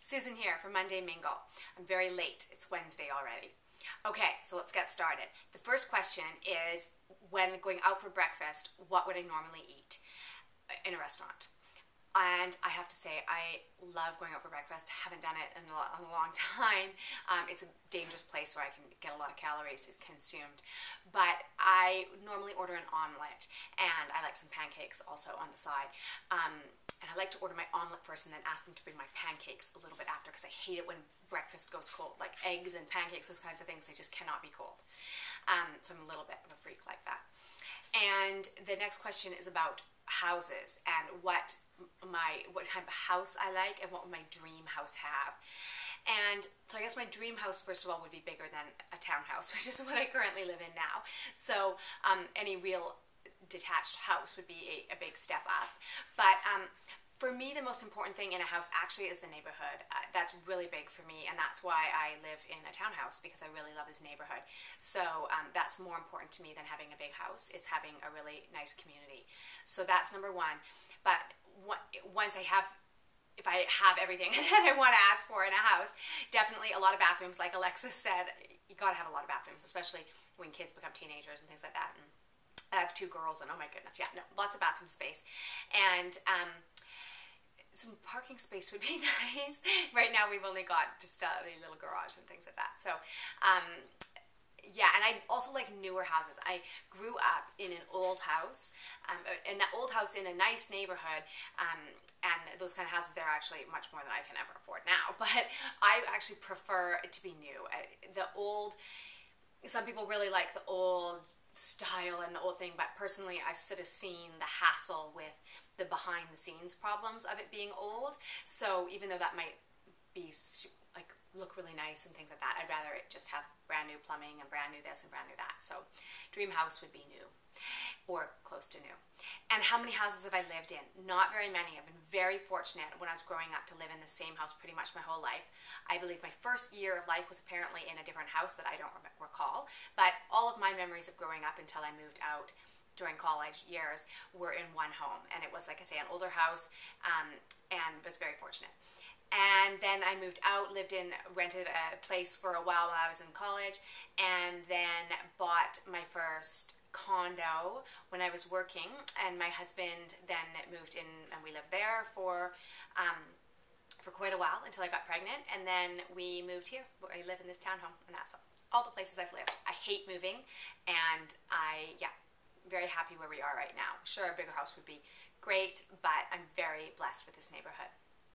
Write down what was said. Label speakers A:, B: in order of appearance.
A: Susan here for Monday Mingle. I'm very late. It's Wednesday already. Okay, so let's get started. The first question is, when going out for breakfast, what would I normally eat in a restaurant? And I have to say, I love going out for breakfast. Haven't done it in a long time. It's a dangerous place where I can get a lot of calories consumed. But I normally order an omelet, and I like some pancakes also on the side. And I like to order my omelet first and then ask them to bring my pancakes a little bit after, because I hate it when breakfast goes cold. Like eggs and pancakes, those kinds of things, they just cannot be cold. So I'm a little bit of a freak like that. And the next question is about houses and what kind of house I like and what would my dream house have. And so I guess my dream house, first of all, would be bigger than a townhouse, which is what I currently live in now. So any real detached house would be a big step up. But for me, the most important thing in a house actually is the neighborhood. That's really big for me, and that's why I live in a townhouse, because I really love this neighborhood. So that's more important to me than having a big house, is having a really nice community. So that's number one. But once if I have everything that I want to ask for in a house, definitely a lot of bathrooms. Like Alexis said, you got to have a lot of bathrooms, especially when kids become teenagers and things like that. And I have 2 girls, and oh my goodness, yeah, no, lots of bathroom space. And some parking space would be nice. Right now we've only got just a little garage and things like that. So yeah, and I also like newer houses. I grew up in an old house, in a nice neighborhood, and those kind of houses, they're actually much more than I can ever afford now. But I actually prefer it to be new. Some people really like the old style and the old thing, but personally I've sort of seen the hassle with the behind the scenes problems of it being old. So even though that might be like look really nice and things like that, I'd rather it just have brand new plumbing and brand new this and brand new that. So dream house would be new or close to new. And how many houses have I lived in? Not very many. I've been very fortunate when I was growing up to live in the same house pretty much my whole life. I believe my first year of life was apparently in a different house that I don't recall, but all of my memories of growing up until I moved out during college years were in one home, and it was, like I say, an older house, and was very fortunate. And then I moved out, rented a place for a while I was in college, and then bought my first condo when I was working, and my husband then moved in, and we lived there for quite a while until I got pregnant, and then we moved here. I live in this townhome, and that's all the places I've lived. I hate moving, and yeah, very happy where we are right now. Sure, a bigger house would be great, but I'm very blessed with this neighborhood.